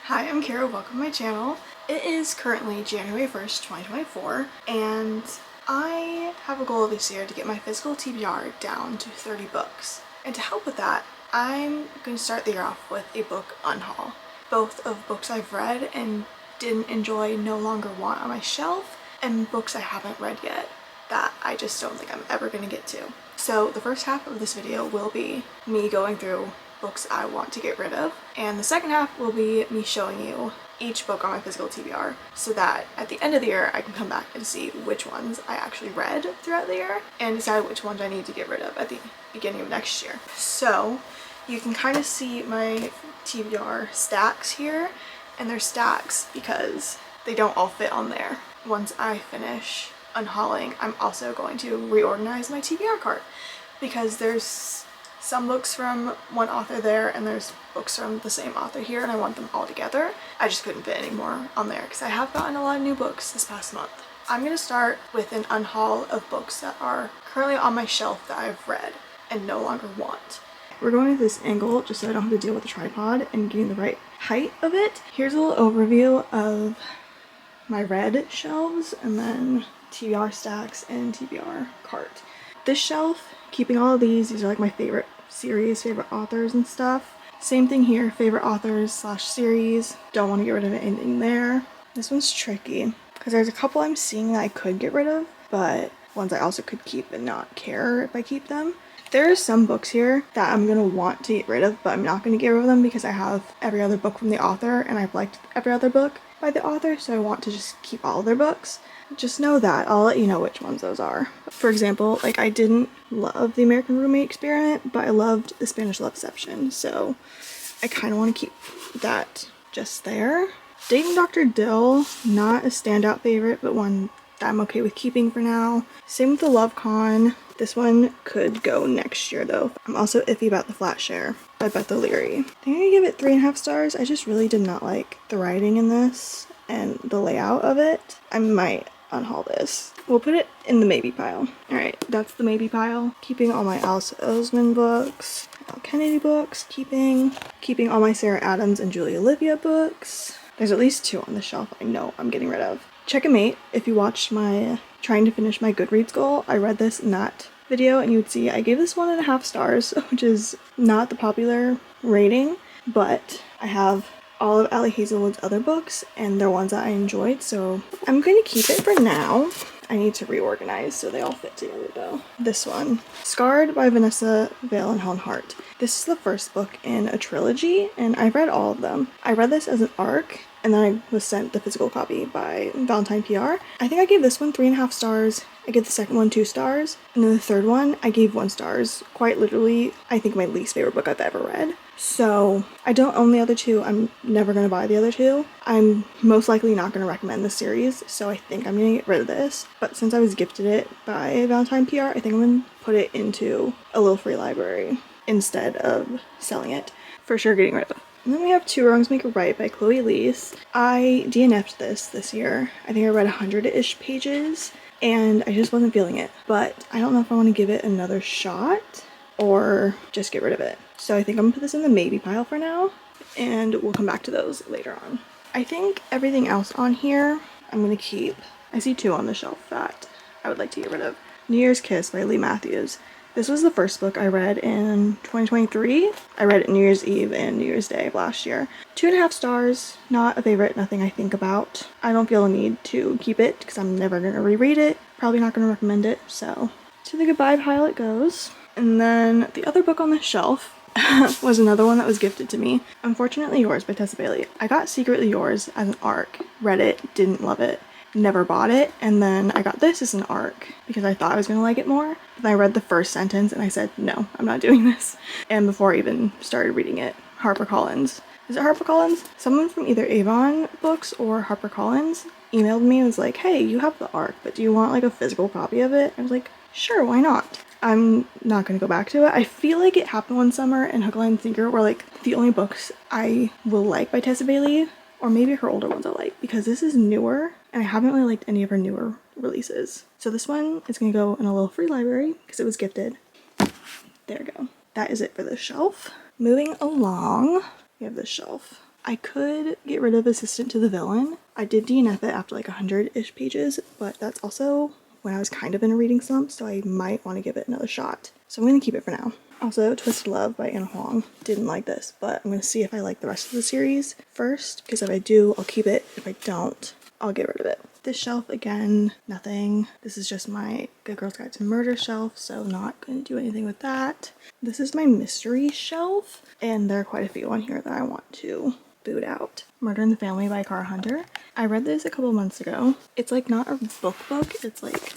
Hi, I'm Kara. Welcome to my channel. It is currently January 1st, 2024, and I have a goal this year to get my physical TBR down to 30 books. And to help with that, I'm going to start the year off with a book unhaul. Both of books I've read and didn't enjoy, no longer want on my shelf, and books I haven't read yet that I just don't think I'm ever going to get to. So the first half of this video will be me going through books I want to get rid of, and the second half will be me showing you each book on my physical TBR so that at the end of the year I can come back and see which ones I actually read throughout the year and decide which ones I need to get rid of at the beginning of next year. So you can kind of see my TBR stacks here, and they're stacks because they don't all fit on there. Once I finish unhauling, I'm also going to reorganize my TBR cart because there's some books from one author there and there's books from the same author here, and I want them all together. I just couldn't fit any more on there because I have gotten a lot of new books this past month. I'm going to start with an unhaul of books that are currently on my shelf that I've read and no longer want. We're going with this angle just so I don't have to deal with the tripod and getting the right height of it. Here's a little overview of my red shelves and then TBR stacks and TBR cart. This shelf, keeping all of these are like my favorite series, favorite authors and stuff. Same thing here, favorite authors slash series. Don't want to get rid of anything there. This one's tricky because there's a couple I'm seeing that I could get rid of, but ones I also could keep and not care if I keep them. There are some books here that I'm going to want to get rid of, but I'm not going to get rid of them because I have every other book from the author and I've liked every other book by the author, so I want to just keep all of their books. Just know that. I'll let you know which ones those are. For example, like I didn't love The American Roommate Experiment, but I loved The Spanish Love Deception, so I kind of want to keep that just there. Dating Dr. Dill, not a standout favorite, but one that I'm okay with keeping for now. Same with The Love Con. This one could go next year though. I'm also iffy about The Flat Share by Beth O'Leary. I think I'm gonna give it 3.5 stars. I just really did not like the writing in this and the layout of it. I might unhaul this. We'll put it in the maybe pile. Alright, that's the maybe pile. Keeping all my Alice Oseman books, Al Kennedy books, keeping all my Sarah Adams and Julia Olivia books. There's at least 2 on the shelf I know I'm getting rid of. Checkmate, if you watched my trying to finish my Goodreads goal, I read this in that video and you would see I gave this 1.5 stars, which is not the popular rating, but I have all of Ali Hazelwood's other books and they're ones that I enjoyed, so I'm going to keep it for now. I need to reorganize so they all fit together though. This one, Scarred by Vanessa Vale and Helen Hart. This is the first book in a trilogy and I've read all of them. I read this as an ARC and then I was sent the physical copy by Valentine PR. I think I gave this one 3.5 stars. I gave the second one 2 stars. And then the third one, I gave 1 stars. Quite literally, I think my least favorite book I've ever read. So I don't own the other 2. I'm never going to buy the other 2. I'm most likely not going to recommend the series, so I think I'm going to get rid of this. But since I was gifted it by Valentine PR, I think I'm going to put it into a little free library instead of selling it. For sure getting rid of. And then we have Two Wrongs Make a Right by Chloe Leese. I DNF'd this year. I think I read 100-ish pages and I just wasn't feeling it. But I don't know if I want to give it another shot or just get rid of it. So I think I'm gonna put this in the maybe pile for now and we'll come back to those later on. I think everything else on here I'm gonna keep. I see 2 on the shelf that I would like to get rid of. New Year's Kiss by Lee Matthews. This was the first book I read in 2023. I read it New Year's Eve and New Year's Day of last year. 2.5 stars, not a favorite, nothing I think about. I don't feel a need to keep it because I'm never gonna reread it. Probably not gonna recommend it, so to the goodbye pile it goes. And then the other book on the shelf was another one that was gifted to me. Unfortunately Yours by Tessa Bailey. I got Secretly Yours as an ARC, read it, didn't love it, never bought it, and then I got this as an ARC because I thought I was gonna like it more. Then I read the first sentence and I said, no, I'm not doing this. And before I even started reading it, HarperCollins. Is it HarperCollins? Someone from either Avon Books or HarperCollins emailed me and was like, hey, you have the ARC, but do you want like a physical copy of it? I was like, sure, why not? I'm not gonna go back to it. I feel like it happened one summer and Hook, Line, and Sinker were like the only books I will like by Tessa Bailey, or maybe her older ones I like, because this is newer and I haven't really liked any of her newer releases. So this one is gonna go in a little free library because it was gifted. There we go. That is it for this shelf. Moving along, we have this shelf. I could get rid of Assistant to the Villain. I did DNF it after like 100-ish pages, but that's also when I was kind of in a reading slump, so I might want to give it another shot. So I'm going to keep it for now. Also, Twisted Love by unhaul. Didn't like this, but I'm going to see if I like the rest of the series first, because if I do, I'll keep it. If I don't, I'll get rid of it. This shelf, again, nothing. This is just my Good Girls Guide to Murder shelf, so not going to do anything with that. This is my mystery shelf, and there are quite a few on here that I want to boot out. Murder in the Family by Cara Hunter. I read this a couple months ago. It's like not a book, it's like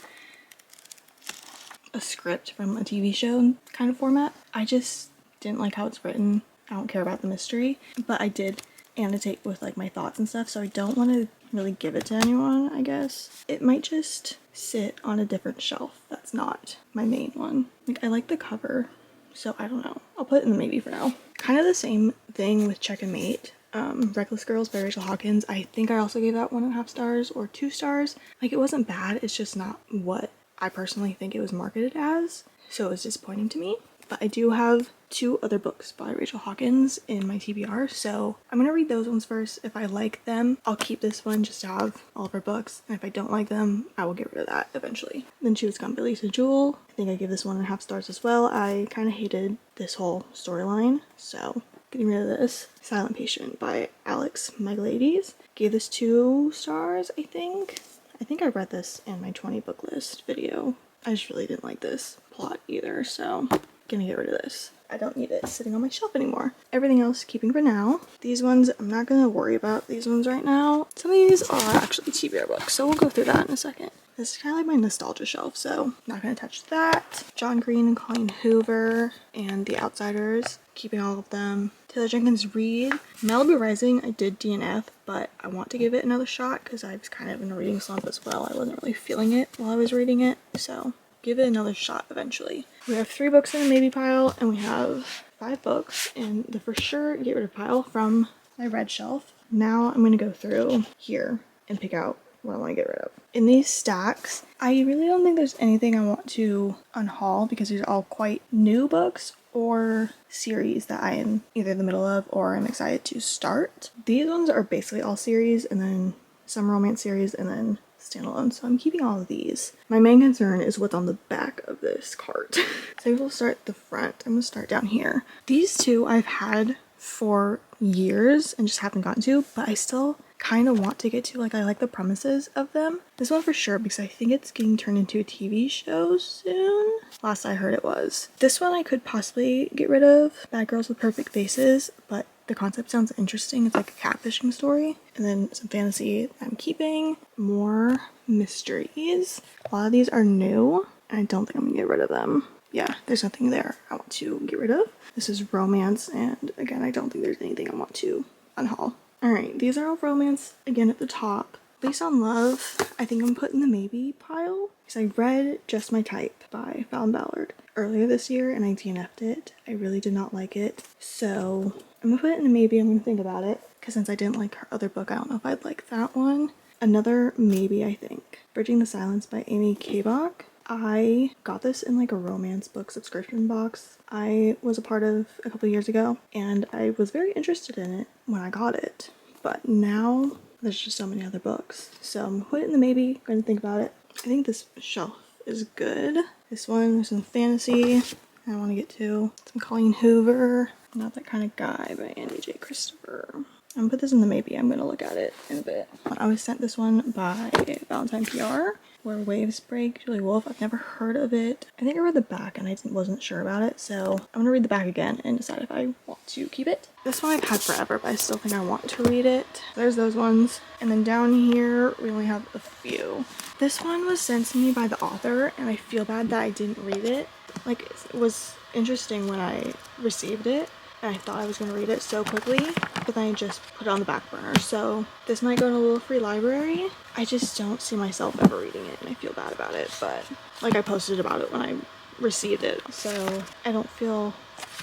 a script from a TV show kind of format. I just didn't like how it's written. I don't care about the mystery, but I did annotate with like my thoughts and stuff, so I don't want to really give it to anyone, I guess. It might just sit on a different shelf. That's not my main one. Like, I like the cover, so I don't know. I'll put it in the maybe for now. Kind of the same thing with Check and Mate. Reckless Girls by Rachel Hawkins. I think I also gave that 1.5 stars or 2 stars. Like, it wasn't bad, it's just not what I personally think it was marketed as, so it was disappointing to me. But I do have 2 other books by Rachel Hawkins in my TBR, so I'm gonna read those ones first. If I like them, I'll keep this one just to have all of her books, and if I don't like them, I will get rid of that eventually. Then She Was Gone by Lisa Jewell. I think I gave this 1.5 stars as well. I kind of hated this whole storyline, so getting rid of this. Silent Patient by Alex Miglades. Gave this 2 stars, I think. I think I read this in my 20 book list video. I just really didn't like this plot either, so gonna get rid of this. I don't need it sitting on my shelf anymore. Everything else keeping for now. These ones, I'm not gonna worry about these ones right now. Some of these are actually TBR books, so we'll go through that in a second. This is kind of like my nostalgia shelf, so not gonna touch that. John Green and Colleen Hoover and The Outsiders, keeping all of them. Taylor Jenkins Reid. Malibu Rising, I did DNF, but I want to give it another shot because I was kind of in a reading slump as well. I wasn't really feeling it while I was reading it, so give it another shot eventually. We have 3 books in the maybe pile, and we have 5 books in the for sure get rid of pile from my red shelf. Now I'm going to go through here and pick out what I want to get rid of. In these stacks, I really don't think there's anything I want to unhaul because these are all quite new books or series that I am either in the middle of or I'm excited to start. These ones are basically all series, and then some romance series, and then standalone, so I'm keeping all of these. My main concern is what's on the back of this cart. So we'll start the front. I'm gonna start down here. These 2 I've had for years and just haven't gotten to, but I still kind of want to get to. Like, I like the premises of them. This one for sure because I think it's getting turned into a TV show soon. Last I heard it was. This one I could possibly get rid of. Bad Girls with Perfect Faces, but the concept sounds interesting. It's like a catfishing story. And then some fantasy I'm keeping. More mysteries. A lot of these are new, and I don't think I'm gonna get rid of them. Yeah, there's nothing there I want to get rid of. This is romance, and again, I don't think there's anything I want to unhaul. Alright, these are all romance, again at the top. Based on Love, I think I'm putting the maybe pile, because I read Just My Type by Fallon Ballard earlier this year, and I DNF'd it. I really did not like it, so I'm gonna put it in a maybe. I'm gonna think about it, because since I didn't like her other book, I don't know if I'd like that one. Another maybe, I think. Bridging the Silence by Amy Kabach. I got this in like a romance book subscription box I was a part of a couple years ago, and I was very interested in it when I got it, but now there's just so many other books, so I'm gonna put it in the maybe. Gonna think about it. I think this shelf is good. This one, there's some fantasy I want to get to. Some Colleen Hoover, Not That Kind of Guy by Andy J. Christopher. I'm gonna put this in the maybe. I'm gonna look at it in a bit. I was sent this one by Valentine PR. Where Waves Break, Julie Wolfe. I've never heard of it. I think I read the back and I wasn't sure about it, so I'm gonna read the back again and decide if I want to keep it. This one I've had forever, but I still think I want to read it. There's those ones. And then down here, we only have a few. This one was sent to me by the author, and I feel bad that I didn't read it. Like, it was interesting when I received it, and I thought I was gonna read it so quickly, but then I just put it on the back burner. So this might go in a little free library. I just don't see myself ever reading it, and I feel bad about it, but like, I posted about it when I received it, so I don't feel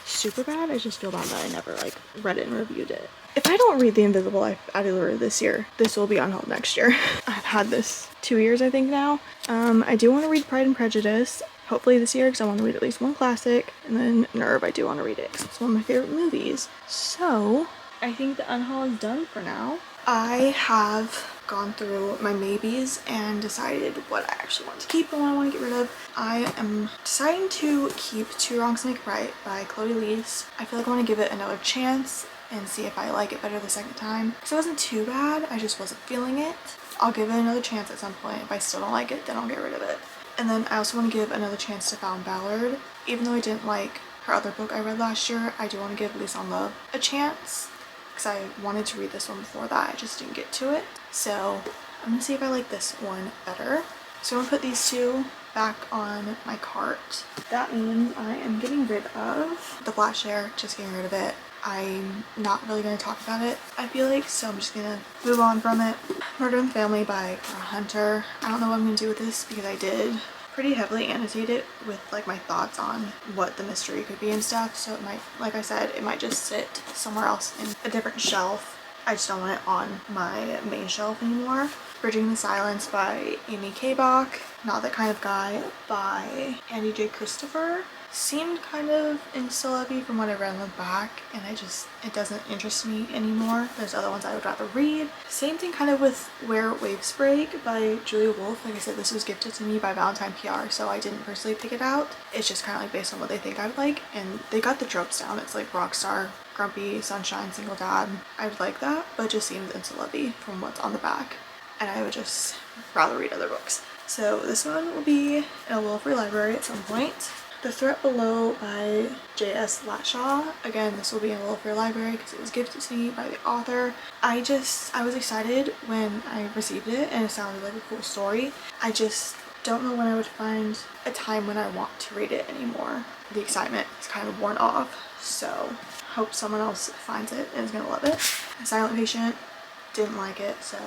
super bad. I just feel bad that I never like read it and reviewed it. If I don't read The Invisible Life Adelir this year, this will be on hold next year. I've had this 2 years, I think now. I do want to read Pride and Prejudice, hopefully this year, because I want to read at least one classic, and then Nerve, I do want to read it because it's one of my favorite movies. So I think the unhaul is done for now. I have gone through my maybes and decided what I actually want to keep and what I want to get rid of. I am deciding to keep Two Wrongs Make Right by Chloe Lees. I feel like I want to give it another chance and see if I like it better the second time. Because it wasn't too bad, I just wasn't feeling it. I'll give it another chance at some point. If I still don't like it, then I'll get rid of it. And then I also want to give another chance to Found Ballard. Even though I didn't like her other book I read last year, I do want to give Lease on Love a chance. Because I wanted to read this one before that, I just didn't get to it. So I'm gonna see if I like this one better. So I'm gonna put these two back on my cart. That means I am getting rid of the Flash Share, just getting rid of it. I'm not really gonna talk about it, I feel like, so I'm just gonna move on from it. Murder in the Family by Cara Hunter. I don't know what I'm gonna do with this because I did pretty heavily annotate it with like my thoughts on what the mystery could be and stuff, so it might, like I said, it might just sit somewhere else in a different shelf. I just don't want it on my main shelf anymore. Bridging the Silence by Amy Kabach. Not That Kind of Guy by Andy J. Christopher. Seemed kind of insta-lovey from what I read on the back, and it doesn't interest me anymore. There's other ones I would rather read. Same thing kind of with Where Waves Break by Julia Wolfe. Like I said, this was gifted to me by Valentine PR, so I didn't personally pick it out. It's just kind of like based on what they think I would like, and they got the tropes down. It's like rock star, grumpy, sunshine, single dad. I would like that, but it just seems insta-lovey from what's on the back, and I would just rather read other books. So this one will be in a little free library at some point. The Threat Below by J.S. Latshaw. Again, this will be in a little free library because it was gifted to me by the author. I was excited when I received it and it sounded like a cool story. I just don't know when I would find a time when I want to read it anymore. The excitement is kind of worn off, so hope someone else finds it and is gonna love it. Silent Patient. Didn't like it, so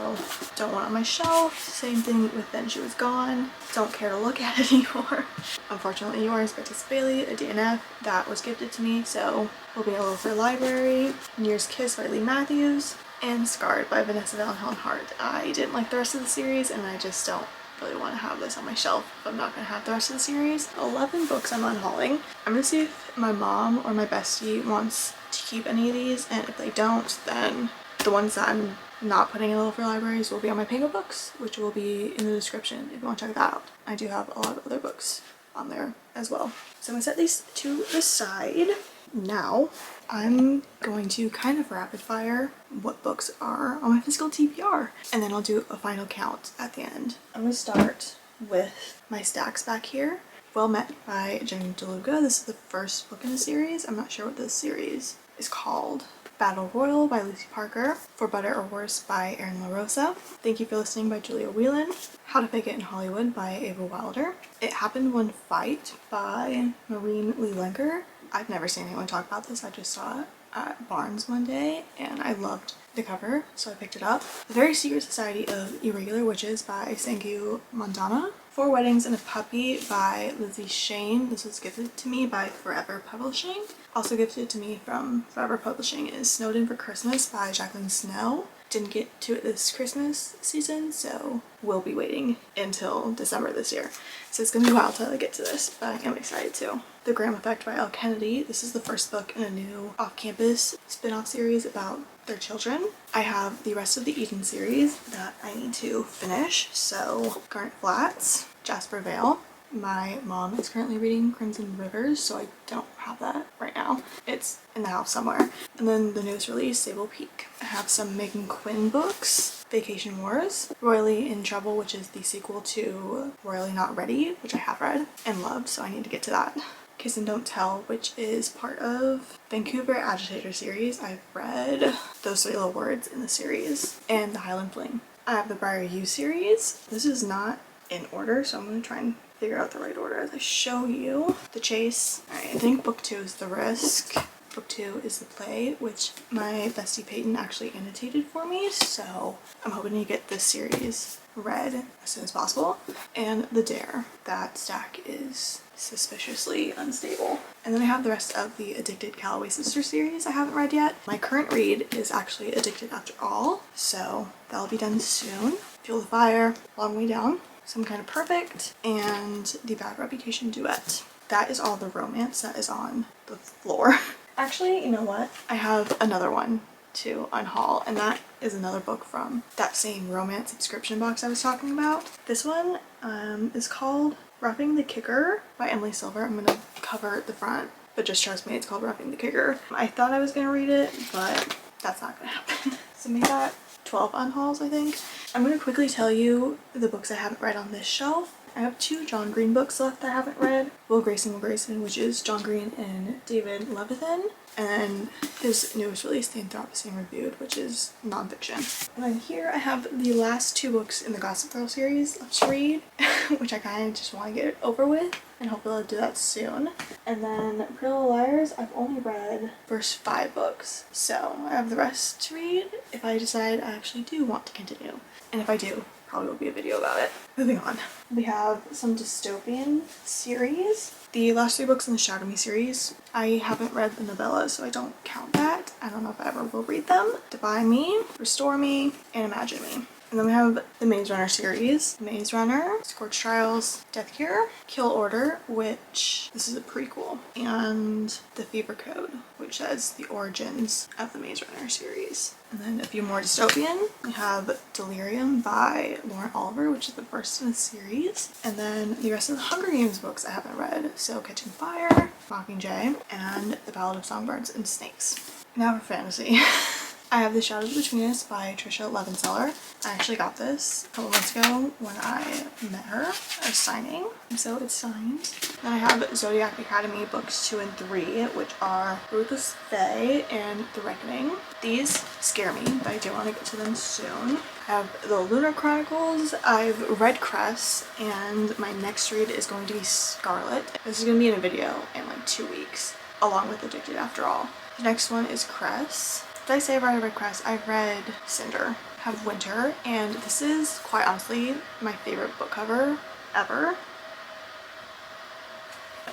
don't want it on my shelf. Same thing with Then She Was Gone. Don't care to look at it anymore. Unfortunately Yours by Tessa Bailey, a DNF. That was gifted to me, so will be a little for library. Near's Kiss by Lee Matthews. And Scarred by Vanessa Van Helen Hart. I didn't like the rest of the series, and I just don't really want to have this on my shelf if I'm not going to have the rest of the series. 11 books I'm unhauling. I'm going to see if my mom or my bestie wants to keep any of these, and if they don't, then the ones that I'm not putting in little for libraries will be on my Pango books, which will be in the description if you want to check that out. I do have a lot of other books on there as well. So I'm gonna set these to the side. Now I'm going to kind of rapid fire what books are on my physical TBR, and then I'll do a final count at the end. I'm gonna start with my stacks back here. Well Met by Jen DeLuca. This is the first book in the series. I'm not sure what this series is called. Battle Royal by Lucy Parker. For Better or Worse by Erin LaRosa. Thank You for Listening by Julia Whelan. How to Fake It in Hollywood by Ava Wilder. It Happened One Fight by Maureen Lee Lenker. I've never seen anyone talk about this. I just saw it at Barnes one day and I loved the cover, so I picked it up. The Very Secret Society of Irregular Witches by Sangu Mandana. Four Weddings and a Puppy by Lizzie Shane. This was gifted to me by Forever Publishing. Also gifted to me from Forever Publishing is Snowed In for Christmas by Jacqueline Snow. Didn't get to it this Christmas season, so we'll be waiting until December this year. So it's gonna be a while till I get to this, but I'm excited too. The Graham Effect by Elle Kennedy. This is the first book in a new off-campus spin-off series about their children. I have the rest of the Eden series that I need to finish. So Garnet Flats, Jasper Vale. My mom is currently reading Crimson Rivers, so I don't have that right now. It's in the house somewhere. And then the newest release, Sable Peak. I have some Megan Quinn books. Vacation Wars, Royally in Trouble, which is the sequel to Royally Not Ready, which I have read and loved, so I need to get to that. Kiss and Don't Tell, which is part of Vancouver Agitator series. I've read those three little words in the series, and the Highland Fling. I have the Briar U series. This is not in order, so I'm going to try and figure out the right order as I show you. The Chase. Alright, I think book 2 is The Risk. Book 2 is The Play, which my bestie Peyton actually annotated for me, so I'm hoping to get this series read as soon as possible. And The Dare. That stack is suspiciously unstable. And then I have the rest of the Addicted Calloway Sister series I haven't read yet. My current read is actually Addicted After All, so that'll be done soon. Fuel the Fire, Long Way Down, Some Kind of Perfect, and The Bad Reputation Duet. That is all the romance that is on the floor. Actually, you know what? I have another one to Unhaul, and that is another book from that same romance subscription box I was talking about. This one is called Roughing the Kicker by Emily Silver. I'm gonna cover the front, but just trust me, it's called Roughing the Kicker. I thought I was gonna read it, but that's not gonna happen. So we got 12 unhauls, I think. I'm gonna quickly tell you the books I haven't read on this shelf. I have 2 John Green books left that I haven't read. Will Grayson, which is John Green and David Levithan, and his newest release, The Anthropocene Reviewed, which is nonfiction. And then here I have the last 2 books in the Gossip Girl series left to read, which I kind of just want to get it over with, and hopefully I'll do that soon. And then Pretty Little Liars, I've only read first 5 books, so I have the rest to read if I decide I actually do want to continue. And if I do, probably will be a video about it. Moving on. We have some dystopian series. The last 3 books in the Shadow Me series, I haven't read the novellas, so I don't count that. I don't know if I ever will read them. Defy Me, Restore Me, and Imagine Me. And then we have the Maze Runner series. Maze Runner, Scorch Trials, Death Cure, Kill Order, which this is a prequel, and The Fever Code, which says the origins of the Maze Runner series. And then a few more dystopian. We have Delirium by Lauren Oliver, which is the first in the series. And then the rest of the Hunger Games books I haven't read. So Catching Fire, Mockingjay, and The Ballad of Songbirds and Snakes. Now for fantasy. I have The Shadows Between Us by Trisha Levenseller. I actually got this a couple months ago when I met her. I was signing, so it's signed. Then I have Zodiac Academy books 2 and 3, which are Ruthless Fae and The Reckoning. These scare me, but I do want to get to them soon. I have The Lunar Chronicles. I've read Cress, and my next read is going to be Scarlet. This is going to be in a video in like 2 weeks, along with Addicted After All. The next one is Cress. Did I say I've already read Cress? I've read Cinder. I have Winter, and this is quite honestly my favorite book cover ever.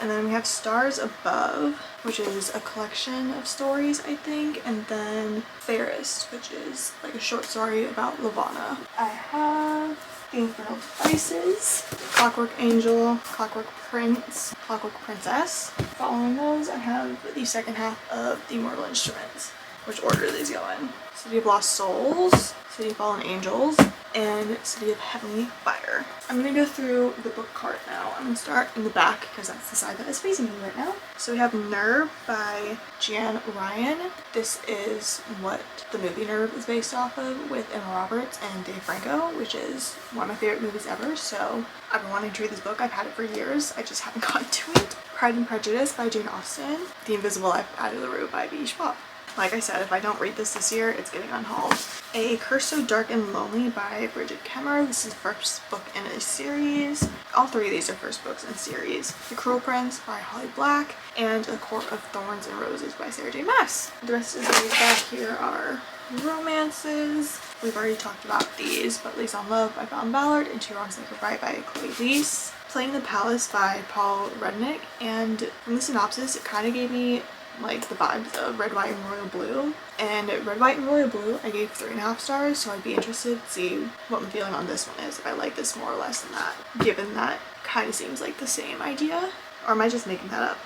And then we have Stars Above, which is a collection of stories, I think, and then Fairest, which is like a short story about Lavana. I have The Infernal Devices, Clockwork Angel, Clockwork Prince, Clockwork Princess. Following those, I have the second half of The Mortal Instruments. Which order these go in? City of Lost Souls, City of Fallen Angels, and City of Heavenly Fire. I'm gonna go through the book cart now. I'm gonna start in the back because that's the side that is facing me right now. So we have Nerve by Jan Ryan. This is what the movie Nerve is based off of, with Emma Roberts and Dave Franco, which is one of my favorite movies ever. So I've been wanting to read this book. I've had it for years. I just haven't gotten to it. Pride and Prejudice by Jane Austen. The Invisible Life of Addie LaRue by B. Schwab. Like I said, if I don't read this year, it's getting unhauled. A Curse So Dark and Lonely by Bridget Kemmer. This is the first book in a series. All 3 of these are first books in a series. The Cruel Prince by Holly Black, and The Court of Thorns and Roses by Sarah J. Maas. The rest of these back here are romances. We've already talked about these, but Lease on Love by Fallon Ballard and Two Wrongs Make a Right by Chloe Leese. Playing the Palace by Paul Rudnick, and from the synopsis, it kind of gave me like the vibes of Red, White, and Royal Blue. And Red, White, and Royal Blue I gave 3.5 stars, so I'd be interested to see what my feeling on this one is, if I like this more or less than that, given that kind of seems like the same idea. Or am I just making that up?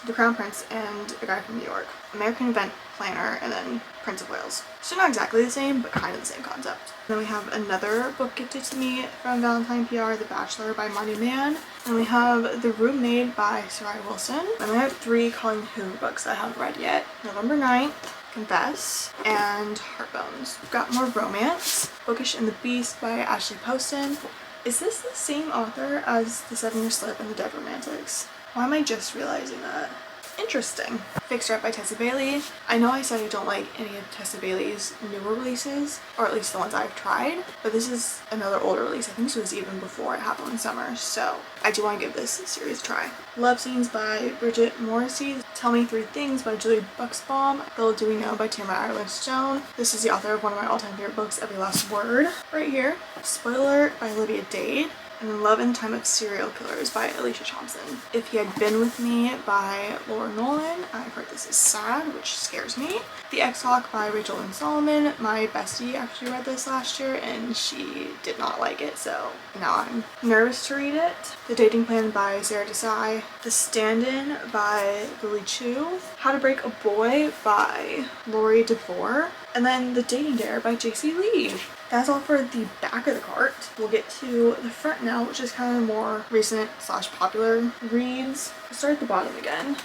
The Crown Prince and A Guy from New York. American Event Planner, and then Prince of Wales. So not exactly the same, but kind of the same concept. Then we have another book gifted to me from Valentine PR, The Bachelor by Marty Mann. And we have The Roommate by Sarai Wilson. And I have 3 Colleen Hoover books that I haven't read yet. November 9th, Confess, and Heartbones. We've got more romance. Bookish and the Beast by Ashley Poston. Is this the same author as The 7-Year Slip and The Dead Romantics? Why am I just realizing that? Interesting. Fixed Up by Tessa Bailey. I know I said I don't like any of Tessa Bailey's newer releases, or at least the ones I've tried, but this is another older release. I think this was even before it happened in summer, so I do want to give this series a try. Love Scenes by Bridget Morrissey. Tell Me 3 Things by Julie Buxbaum. Little Do We Know by Tamara Ireland Stone. This is the author of one of my all-time favorite books, Every Last Word, right here. Spoiler Alert by Olivia Dade. And then Love in Time of Serial Killers by Alicia Thompson. If He Had Been With Me by Laura Nolan. I've heard this is sad, which scares me. The X-Hawk by Rachel Lynn Solomon. My bestie actually read this last year and she did not like it, so now I'm nervous to read it. The Dating Plan by Sarah Desai. The Stand-In by Lily Chu. How to Break a Boy by Lori DeVore. And then The Dating Dare by JC Lee. That's all for the back of the cart. We'll get to the front now, which is kind of more recent slash popular reads. I'll start at the bottom again.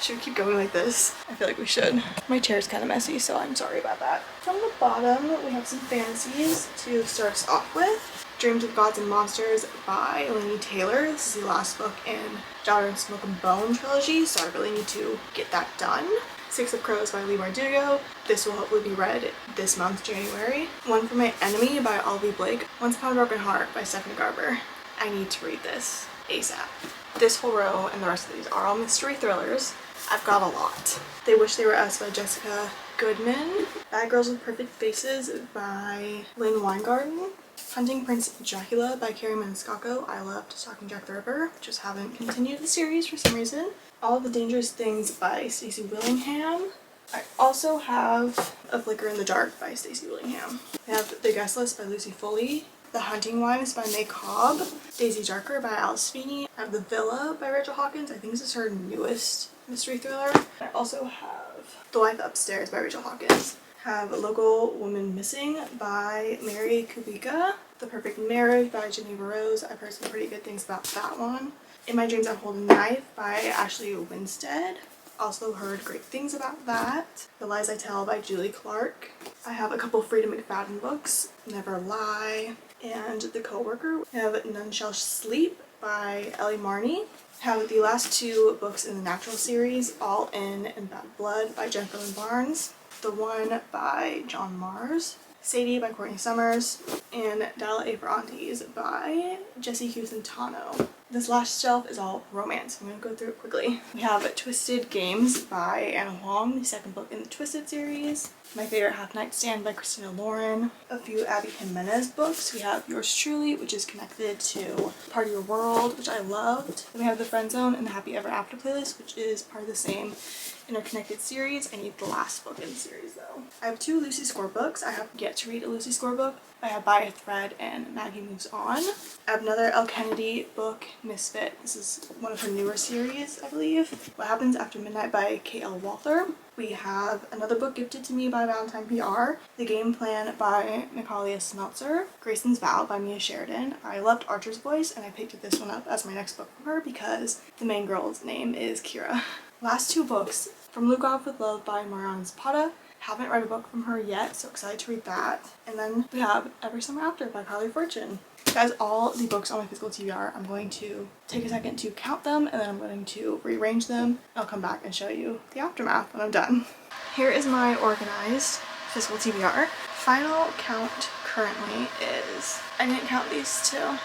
Should we keep going like this? I feel like we should. My chair's kind of messy, so I'm sorry about that. From the bottom, we have some fantasies to start us off with. Dreams of Gods and Monsters by Laini Taylor. This is the last book in Daughter and Smoke and Bone trilogy, so I really need to get that done. Six of Crows by Lee Bardugo. This will hopefully be read this month, January. One for My Enemy by Olivia Blake. Once Upon a Broken Heart by Stephanie Garber. I need to read this ASAP. This whole row and the rest of these are all mystery thrillers. I've got a lot. They Wish They Were Us by Jessica Goodman. Bad Girls with Perfect Faces by Lynn Weingarten. Hunting Prince Dracula by Carrie Maniscalco. I loved Talking Jack the Ripper. Just haven't continued the series for some reason. All the Dangerous Things by Stacey Willingham. I also have A Flicker in the Dark by Stacey Willingham. I have The Guest List by Lucy Foley. The Hunting Wives by May Cobb. Daisy Darker by Alice Feeney. I have The Villa by Rachel Hawkins. I think this is her newest mystery thriller. I also have The Life Upstairs by Rachel Hawkins. Have Local Woman Missing by Mary Kubica. The Perfect Marriage by Geneva Rose. I've heard some pretty good things about that one. In My Dreams I Hold a Knife by Ashley Winstead. Also heard great things about that. The Lies I Tell by Julie Clark. I have a couple Frida McFadden books. Never Lie and The Coworker. I have None Shall Sleep by Ellie Marney. I have the last two books in the Natural series, All In and Bad Blood by Jennifer Lynn Barnes. The One by John Mars. Sadie by Courtney Summers, and Dalla A for Aunties by Jessie Hughes-Tano. This last shelf is all romance. I'm going to go through it quickly. We have Twisted Games by Anna Huang, the second book in the Twisted series. My Favorite Half Nightstand by Christina Lauren. A few Abby Jimenez books. We have Yours Truly, which is connected to Part of Your World, which I loved. Then we have The Friend Zone and the Happy Ever After playlist, which is part of the same interconnected series. I need the last book in the series though. I have two Lucy Score books. I have yet to read a Lucy Score book. I have By a Thread and Maggie Moves On. I have another Elle Kennedy book, Misfit. This is one of her newer series, I believe. What Happens After Midnight by K.L. Walther. We have another book gifted to me by Valentine PR, The Game Plan by Natalia Smeltzer, Grayson's Vow by Mia Sheridan. I loved Archer's Voice and I picked this one up as my next book from her because the main girl's name is Kira. Last two books, From Luke Off with Love by Mariana Zapata. Haven't read a book from her yet, so excited to read that. And then we have Every Summer After by Carly Fortune. Guys, all the books on my physical TBR, I'm going to take a second to count them and then I'm going to rearrange them. I'll come back and show you the aftermath when I'm done. Here is my organized physical TBR. Final count currently is, I didn't count these two.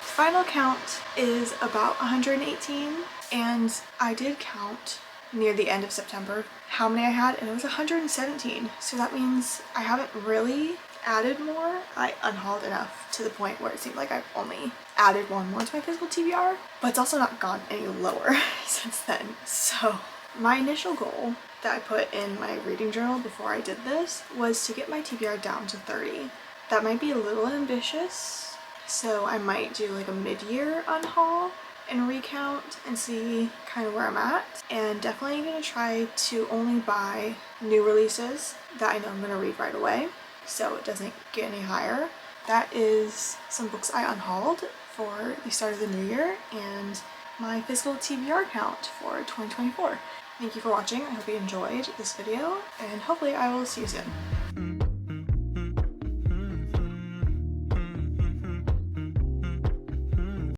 Final count is about 118 and I did count near the end of September how many I had and it was 117. So that means I haven't really added more. I unhauled enough to the point where it seemed like I've only added one more to my physical TBR, but it's also not gone any lower since then. So my initial goal that I put in my reading journal before I did this was to get my TBR down to 30. That might be a little ambitious, so I might do like a mid-year unhaul and recount and see kind of where I'm at, and definitely gonna try to only buy new releases that I know I'm gonna read right away so it doesn't get any higher. That is some books I unhauled for the start of the new year and my physical TBR count for 2024. Thank you for watching. I hope you enjoyed this video and hopefully I will see you soon.